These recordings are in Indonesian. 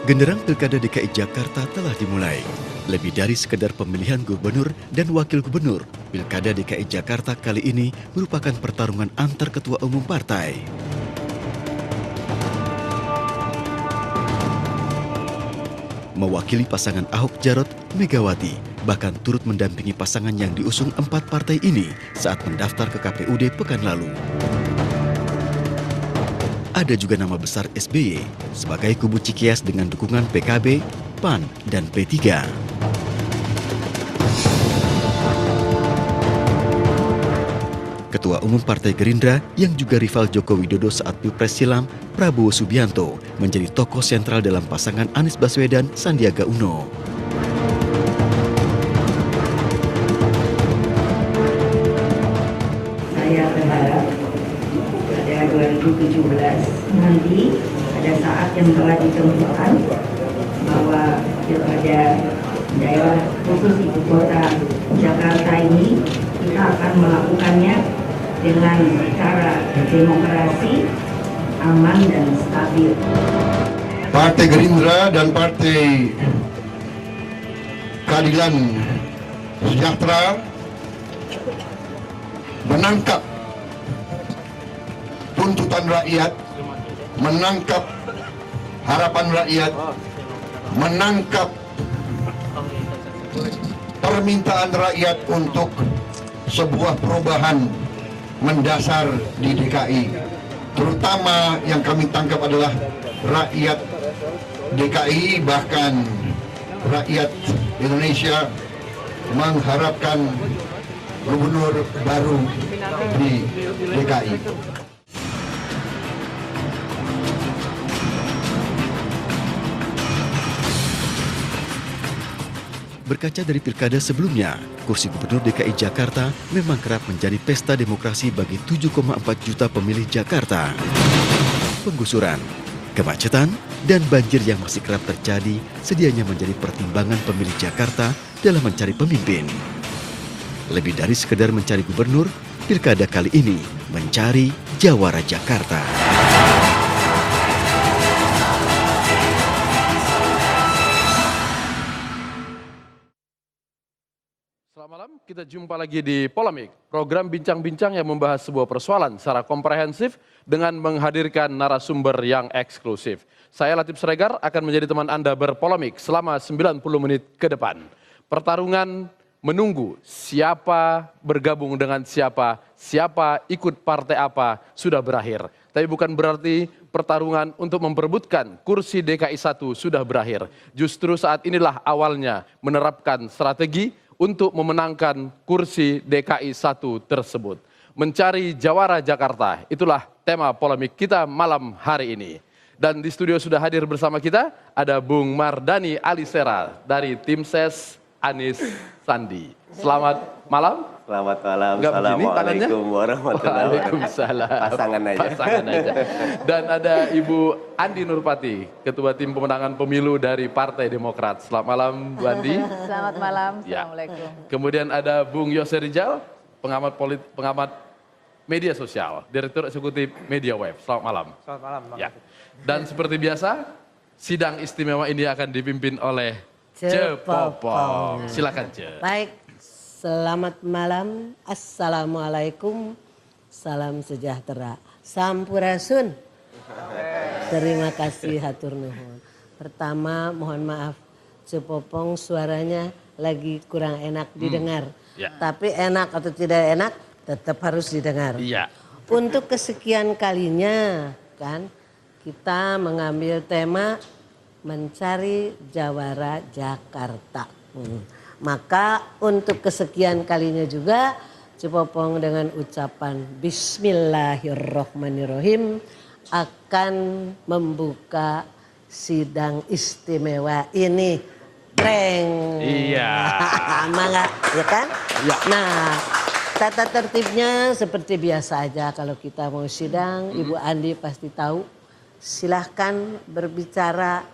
Genderang Pilkada DKI Jakarta telah dimulai. Lebih dari sekedar pemilihan gubernur dan wakil gubernur, Pilkada DKI Jakarta kali ini merupakan pertarungan antar ketua umum partai. Mewakili pasangan Ahok Jarot, Megawati bahkan turut mendampingi pasangan yang diusung 4 partai ini saat mendaftar ke KPUD pekan lalu. Ada juga nama besar SBY sebagai kubu Cikias dengan dukungan PKB, PAN, dan P3. Ketua Umum Partai Gerindra yang juga rival Joko Widodo saat Pilpres silam, Prabowo Subianto, menjadi tokoh sentral dalam pasangan Anies Baswedan Sandiaga Uno. Saya berharap pada 2017 nanti pada saat yang telah ditentukan bahwa pilkada daerah khusus ibu kota Jakarta ini kita akan melakukannya dengan cara demokrasi, aman dan stabil. Partai Gerindra dan Partai Keadilan Sejahtera menangkap tuntutan rakyat, menangkap harapan rakyat, menangkap permintaan rakyat untuk sebuah perubahan mendasar di DKI. Terutama yang kami tangkap adalah rakyat DKI, bahkan rakyat Indonesia mengharapkan gubernur baru di DKI. Berkaca dari pilkada sebelumnya, kursi gubernur DKI Jakarta memang kerap menjadi pesta demokrasi bagi 7,4 juta pemilih Jakarta. Penggusuran, kemacetan, dan banjir yang masih kerap terjadi sedianya menjadi pertimbangan pemilih Jakarta dalam mencari pemimpin. Lebih dari sekedar mencari gubernur, pilkada kali ini mencari jawara Jakarta. Selamat malam, kita jumpa lagi di Polemik, program bincang-bincang yang membahas sebuah persoalan secara komprehensif dengan menghadirkan narasumber yang eksklusif. Saya Latif Sregar akan menjadi teman Anda berpolemik selama 90 menit ke depan. Pertarungan menunggu siapa bergabung dengan siapa, siapa ikut partai apa sudah berakhir. Tapi bukan berarti pertarungan untuk memperebutkan kursi DKI 1 sudah berakhir. Justru saat inilah awalnya menerapkan strategi untuk memenangkan kursi DKI 1 tersebut. Mencari jawara Jakarta, itulah tema polemik kita malam hari ini. Dan di studio sudah hadir bersama kita, ada Bung Mardhani Alisera dari tim ses Anies Sandi. Selamat malam. Selamat malam. Nggak begini Assalamualaikum warahmatullahi wabarakatuh. Waalaikumsalam. Pasangan aja. Pasangan aja. Dan ada Ibu Andi Nurpati, Ketua Tim Pemenangan Pemilu dari Partai Demokrat. Selamat malam, Bu Andi. Selamat malam. Ya. Assalamualaikum. Kemudian ada Bung Yose Rijal, pengamat media sosial, Direktur Eksekutif Media Web. Selamat malam. Selamat malam, Bang. Ya. Dan seperti biasa, sidang istimewa ini akan dipimpin oleh Cepopong. Silakan, Ce. Baik, selamat malam, assalamualaikum, salam sejahtera, sampurasun. Terima kasih hatur nuhun. Pertama mohon maaf, Cepopong suaranya lagi kurang enak didengar. Ya. Tapi enak atau tidak enak tetap harus didengar. Iya. Untuk kesekian kalinya kan kita mengambil tema mencari jawara Jakarta. Maka untuk kesekian kalinya juga Cepopong dengan ucapan Bismillahirrohmanirrohim akan membuka sidang istimewa ini. Breng. Iya. Mangga, ya kan? Ya. Nah, tata tertibnya seperti biasa aja kalau kita mau sidang. Ibu Andi pasti tahu. Silahkan berbicara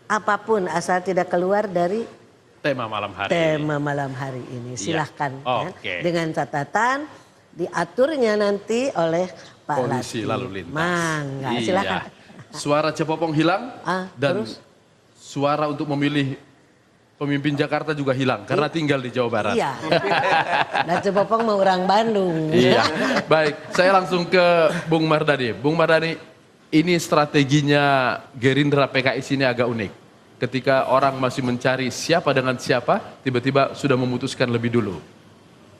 apapun asal tidak keluar dari Tema malam hari ini. Iya. Silahkan kan? Oke. Dengan catatan diaturnya nanti oleh Pak Polisi Latif. lalu lintas. Mangga, Iya. silakan. Suara Cepopong hilang dan terus? suara untuk memilih pemimpin Jakarta juga hilang karena tinggal di Jawa Barat. Iya. Dan Cepopong mau orang Bandung. Iya. Baik, saya langsung ke Bung Mardhani. Bung Mardhani, ini strateginya Gerindra PKS ini agak unik. Ketika orang masih mencari siapa dengan siapa, tiba-tiba sudah memutuskan lebih dulu.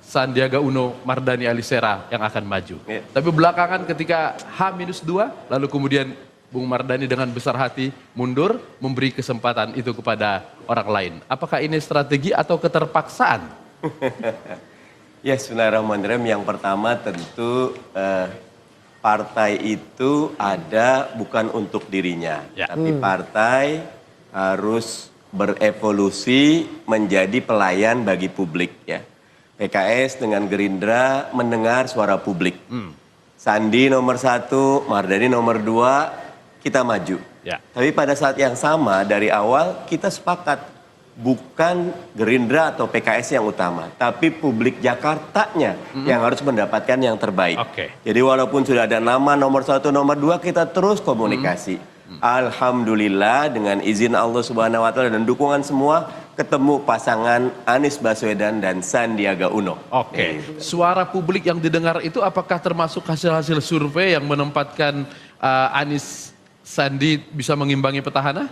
Sandiaga Uno, Mardhani Alisera yang akan maju. Iya. Tapi belakangan ketika H-2, lalu kemudian Bung Mardhani dengan besar hati mundur, memberi kesempatan itu kepada orang lain. Apakah ini strategi atau keterpaksaan? Ya, Bismillahirrahmanirrahim. Yang pertama tentu partai itu ada bukan untuk dirinya. Ya. Tapi partai harus berevolusi menjadi pelayan bagi publik ya. PKS dengan Gerindra mendengar suara publik. Sandi nomor 1, Mardhani nomor 2, kita maju. Ya. Tapi pada saat yang sama dari awal kita sepakat bukan Gerindra atau PKS yang utama, tapi publik Jakartanya yang harus mendapatkan yang terbaik. Oke. Jadi walaupun sudah ada nama nomor 1, nomor 2, kita terus komunikasi. Alhamdulillah dengan izin Allah Subhanahu wa taala dan dukungan semua ketemu pasangan Anies Baswedan dan Sandiaga Uno. Oke. Suara publik yang didengar itu apakah termasuk hasil-hasil survei yang menempatkan Anies Sandi bisa mengimbangi petahana?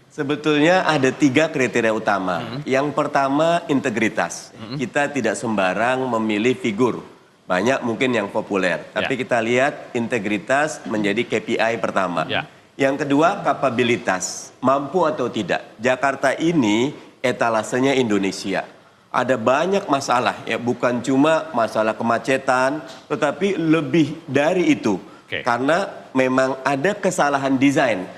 Sebetulnya ada 3 kriteria utama. Yang pertama integritas. Kita tidak sembarang memilih figur. Banyak mungkin yang populer. Tapi kita lihat integritas menjadi KPI pertama. Ya. Yang kedua kapabilitas. Mampu atau tidak. Jakarta ini etalasenya Indonesia. Ada banyak masalah ya, bukan cuma masalah kemacetan, tetapi lebih dari itu. Oke. Karena memang ada kesalahan desain.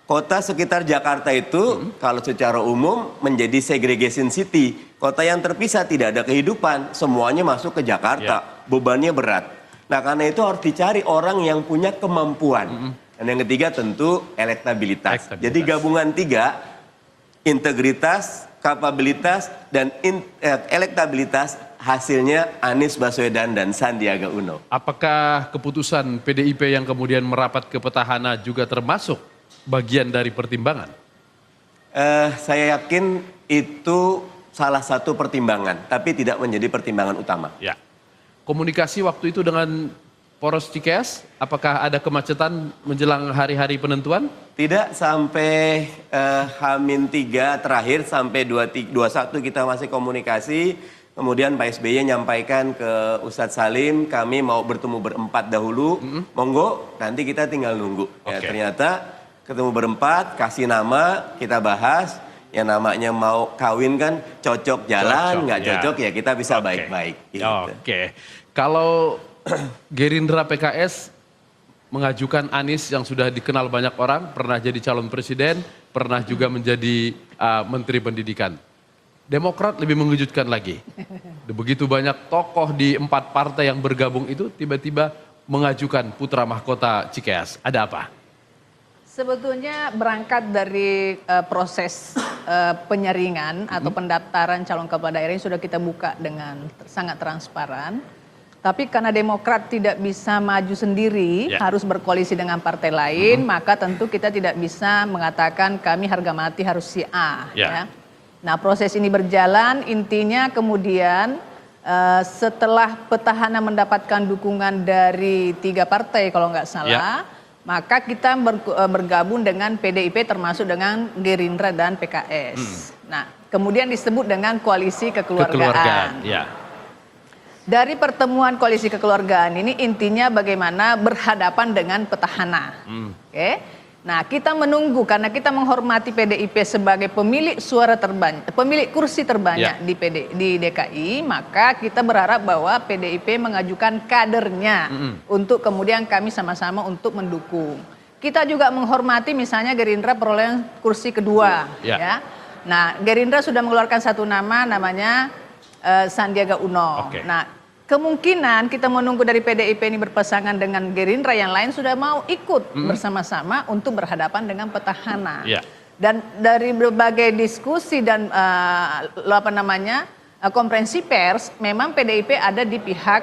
Kota sekitar Jakarta itu kalau secara umum menjadi segregation city. Kota yang terpisah tidak ada kehidupan, semuanya masuk ke Jakarta. Bebannya berat. Nah karena itu harus dicari orang yang punya kemampuan. Dan yang ketiga tentu elektabilitas. Jadi gabungan 3, integritas, kapabilitas, dan elektabilitas hasilnya Anies Baswedan dan Sandiaga Uno. Apakah keputusan PDIP yang kemudian merapat ke petahana juga termasuk bagian dari pertimbangan? Saya yakin itu salah satu pertimbangan, tapi tidak menjadi pertimbangan utama. Ya. Komunikasi waktu itu dengan Poros Cikeas, apakah ada kemacetan menjelang hari-hari penentuan? Tidak, sampai H-3 terakhir, sampai 21 kita masih komunikasi. Kemudian Pak SBY nyampaikan ke Ustadz Salim, kami mau bertemu berempat dahulu, monggo, nanti kita tinggal nunggu. Ya, ternyata ketemu berempat, kasih nama, kita bahas, yang namanya mau kawin kan cocok jalan, nggak cocok ya kita bisa baik-baik. Gitu. Oke, kalau Gerindra PKS mengajukan Anies yang sudah dikenal banyak orang, pernah jadi calon presiden, pernah juga menjadi menteri pendidikan. Demokrat lebih mengejutkan lagi. Begitu banyak tokoh di 4 partai yang bergabung itu tiba-tiba mengajukan putra mahkota Cikeas. Ada apa? Sebetulnya berangkat dari proses penyaringan atau pendaftaran calon kepala daerah yang sudah kita buka dengan sangat transparan. Tapi karena Demokrat tidak bisa maju sendiri, harus berkoalisi dengan partai lain, maka tentu kita tidak bisa mengatakan kami harga mati harus si A. Ya. Nah proses ini berjalan, intinya kemudian setelah petahana mendapatkan dukungan dari 3 partai kalau nggak salah, maka kita bergabung dengan PDIP termasuk dengan Gerindra dan PKS. Nah kemudian disebut dengan koalisi kekeluargaan. Dari pertemuan koalisi kekeluargaan ini intinya bagaimana berhadapan dengan petahana. Nah kita menunggu karena kita menghormati PDIP sebagai pemilik suara terbanyak, pemilik kursi terbanyak di DKI, maka kita berharap bahwa PDIP mengajukan kadernya untuk kemudian kami sama-sama untuk mendukung. Kita juga menghormati misalnya Gerindra perolehan kursi kedua. Ya. Nah Gerindra sudah mengeluarkan satu nama namanya Sandiaga Uno. Nah kemungkinan kita menunggu dari PDIP ini berpasangan dengan Gerindra yang lain sudah mau ikut bersama-sama untuk berhadapan dengan petahana. Dan dari berbagai diskusi dan konferensi pers, memang PDIP ada di pihak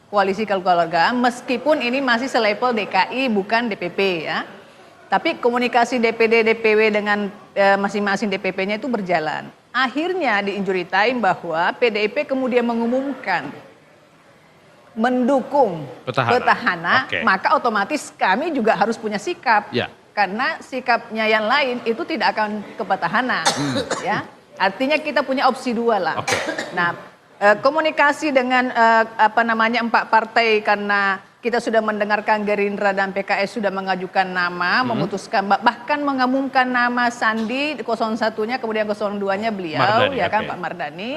koalisi kekeluargaan meskipun ini masih selevel DKI bukan DPP ya. Tapi komunikasi DPD, DPW dengan masing-masing DPP-nya itu berjalan. Akhirnya di injury time bahwa PDIP kemudian mengumumkan mendukung petahana, Oke. maka otomatis kami juga harus punya sikap. Ya. Karena sikapnya yang lain itu tidak akan ke petahana. Ya. Artinya kita punya opsi dua lah. Oke. Nah, komunikasi dengan 4 partai karena kita sudah mendengarkan Gerindra dan PKS sudah mengajukan nama, memutuskan bahkan mengumumkan nama Sandi 01-nya, kemudian 02-nya beliau, Mardani, ya kan oke. Pak Mardani.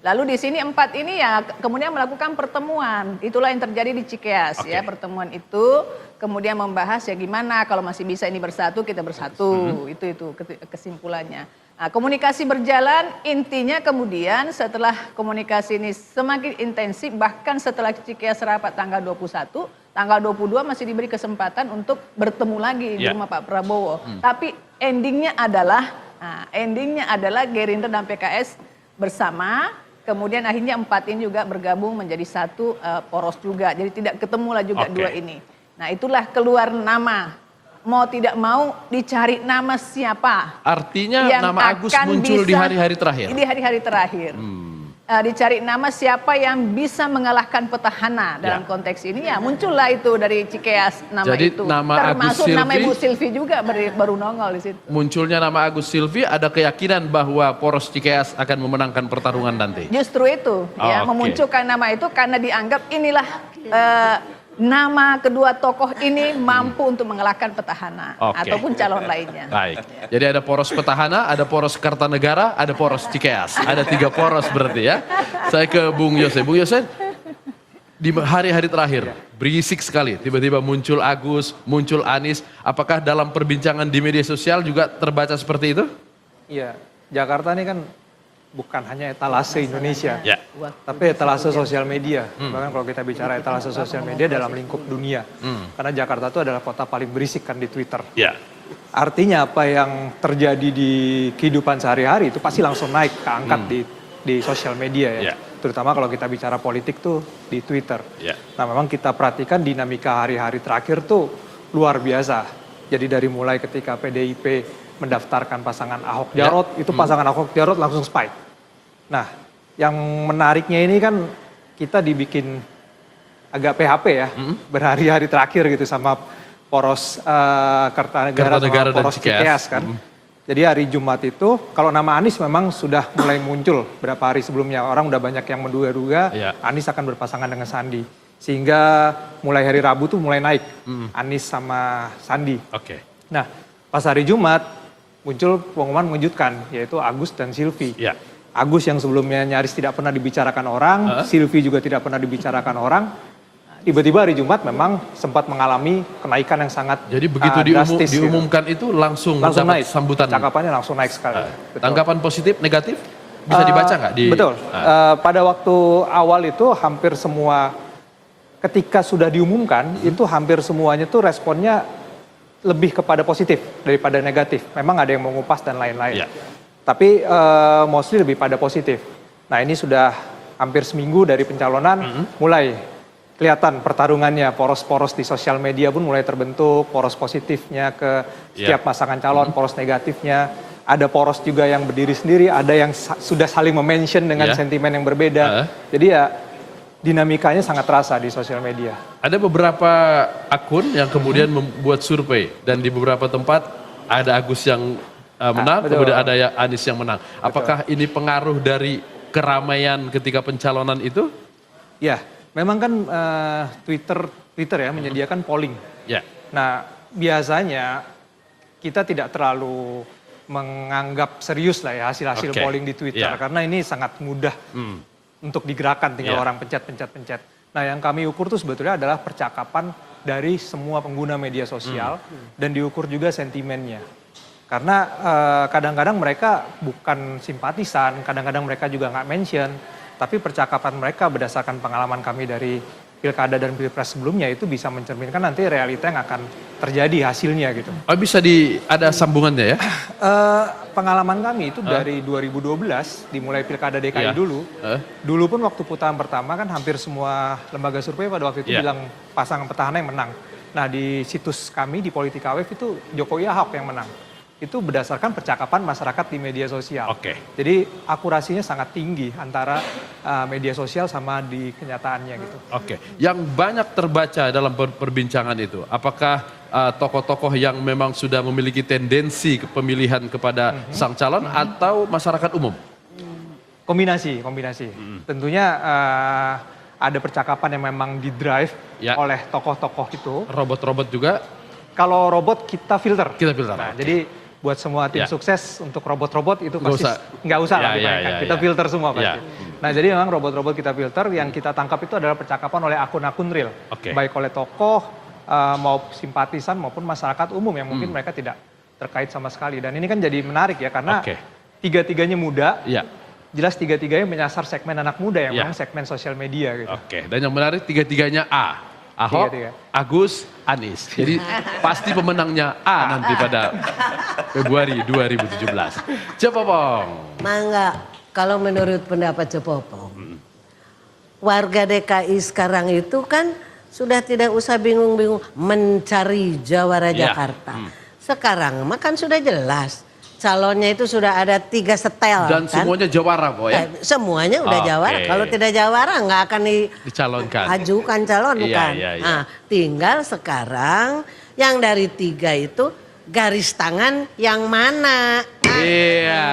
Lalu di sini 4 ini ya kemudian melakukan pertemuan. Itulah yang terjadi di Cikeas ya, pertemuan itu kemudian membahas ya gimana kalau masih bisa ini bersatu, kita bersatu. Itu kesimpulannya. Nah, komunikasi berjalan, intinya kemudian setelah komunikasi ini semakin intensif, bahkan setelah Cikeas rapat tanggal 21, tanggal 22 masih diberi kesempatan untuk bertemu lagi di rumah Pak Prabowo. Tapi endingnya adalah Gerindra dan PKS bersama, kemudian akhirnya 4 ini juga bergabung menjadi satu poros juga. Jadi tidak ketemulah juga dua ini. Nah itulah keluar nama. Mau tidak mau dicari nama siapa. Artinya yang nama Agus muncul di hari-hari terakhir? Di hari-hari terakhir. Dicari nama siapa yang bisa mengalahkan petahana dalam konteks ini ya muncullah itu dari Cikeas nama Jadi, itu. nama Termasuk Agus nama Silvi Ibu Silvi juga baru nongol di situ. Munculnya nama Agus Silvi, ada keyakinan bahwa poros Cikeas akan memenangkan pertarungan nanti? Justru itu ya, Oke. memunculkan nama itu karena dianggap inilah nama kedua tokoh ini mampu untuk mengalahkan petahana ataupun calon lainnya. Baik. Jadi ada poros petahana, ada poros Kartanegara, ada poros Cikeas. Ada 3 poros berarti ya. Saya ke Bung Yose. Bung Yose, di hari-hari terakhir berisik sekali. Tiba-tiba muncul Agus, muncul Anies. Apakah dalam perbincangan di media sosial juga terbaca seperti itu? Iya, Jakarta ini kan bukan hanya etalase Indonesia, Ya. tapi etalase sosial media. Bahkan kalau kita bicara etalase sosial media dalam lingkup dunia. Karena Jakarta itu adalah kota paling berisik kan di Twitter. Ya. Artinya apa yang terjadi di kehidupan sehari-hari itu pasti langsung naik, keangkat di sosial media ya. Terutama kalau kita bicara politik tuh di Twitter. Ya. Nah memang kita perhatikan dinamika hari-hari terakhir tuh luar biasa. Jadi dari mulai ketika PDIP mendaftarkan pasangan Ahok Jarot, itu pasangan Ahok Jarot langsung spike. Nah, yang menariknya ini kan kita dibikin agak PHP ya, berhari-hari terakhir gitu sama poros Kartanegara sama poros Cikeas kan. Jadi hari Jumat itu, kalau nama Anies memang sudah mulai muncul beberapa hari sebelumnya. Orang udah banyak yang menduga-duga Anies akan berpasangan dengan Sandi. Sehingga mulai hari Rabu tuh mulai naik, Anies sama Sandi. Oke. Nah, pas hari Jumat muncul pengumuman mengejutkan, yaitu Agus dan Silvi. Ya. Agus yang sebelumnya nyaris tidak pernah dibicarakan orang, Silvi juga tidak pernah dibicarakan orang. Tiba-tiba hari Jumat memang sempat mengalami kenaikan yang sangat Jadi begitu drastis, diumumkan itu langsung langsung mendapat naik, sambutan. cakapannya langsung naik sekali. Betul. Tanggapan positif, negatif bisa dibaca nggak? Betul. Pada waktu awal itu hampir semua, ketika sudah diumumkan, itu hampir semuanya tuh responnya lebih kepada positif daripada negatif. Memang ada yang mengupas dan lain-lain. Ya. Tapi mostly lebih pada positif. Nah ini sudah hampir seminggu dari pencalonan, mulai kelihatan pertarungannya, poros-poros di sosial media pun mulai terbentuk, poros positifnya ke setiap pasangan calon, poros negatifnya. Ada poros juga yang berdiri sendiri, ada yang sudah saling memention dengan sentimen yang berbeda. Jadi ya dinamikanya sangat terasa di sosial media. Ada beberapa akun yang kemudian membuat survei dan di beberapa tempat ada Agus yang menang, betul. kemudian ada yang Anies yang menang. Apakah ini pengaruh dari keramaian ketika pencalonan itu? Ya, memang kan Twitter ya menyediakan polling. Ya. Nah, biasanya kita tidak terlalu menganggap serius lah ya hasil-hasil polling di Twitter karena ini sangat mudah untuk digerakkan, tinggal orang pencet. Nah, yang kami ukur tuh sebetulnya adalah percakapan dari semua pengguna media sosial dan diukur juga sentimennya. Karena kadang-kadang mereka bukan simpatisan, kadang-kadang mereka juga nggak mention, tapi percakapan mereka berdasarkan pengalaman kami dari pilkada dan pilpres sebelumnya itu bisa mencerminkan nanti realita yang akan terjadi hasilnya gitu. Oh, bisa ada sambungannya ya? Pengalaman kami itu dari 2012 dimulai pilkada DKI dulu. Dulu pun waktu putaran pertama kan hampir semua lembaga survei pada waktu itu bilang pasangan petahana yang menang. Nah di situs kami di Politika Wave itu Jokowi Ahok yang menang. Itu berdasarkan percakapan masyarakat di media sosial. Oke. Jadi akurasinya sangat tinggi antara media sosial sama di kenyataannya gitu. Oke, yang banyak terbaca dalam perbincangan itu, apakah tokoh-tokoh yang memang sudah memiliki tendensi pemilihan kepada sang calon atau masyarakat umum? Kombinasi. Tentunya ada percakapan yang memang di-drive Ya. oleh tokoh-tokoh itu. Robot-robot juga? Kalau robot kita filter. Kita filter, Nah, oke. jadi buat semua tim Ya. sukses untuk robot-robot itu Nggak pasti usah. nggak usah lah Ya, dimainkan. ya, Kita ya. filter semua Ya. pasti. Nah, jadi memang robot-robot kita filter yang kita tangkap itu adalah percakapan oleh akun-akun real. Oke. Baik oleh tokoh, mau simpatisan maupun masyarakat umum yang mungkin mereka tidak terkait sama sekali. Dan ini kan jadi menarik ya karena Oke. tiga-tiganya muda. Ya. Jelas tiga-tiganya menyasar segmen anak muda yang Ya. memang segmen sosial media gitu. Oke, dan yang menarik tiga-tiganya A. Ahok, Tiga-tiga. Agus, Anies. Jadi pasti pemenangnya A nanti pada Februari 2017. Cepopong. Mangga, kalau menurut pendapat Cepopong, warga DKI sekarang itu kan sudah tidak usah bingung-bingung mencari Jawara Ya. Jakarta. Sekarang mah kan sudah jelas. Calonnya itu sudah ada 3 setel. Dan kan? semuanya jawara kok ya? Semuanya udah Oke. Jawara. Kalau tidak Jawara nggak akan Dicalonkan. diajukan calon Iya, bukan. iya, iya. Nah, tinggal sekarang yang dari 3 itu garis tangan yang mana? Iya.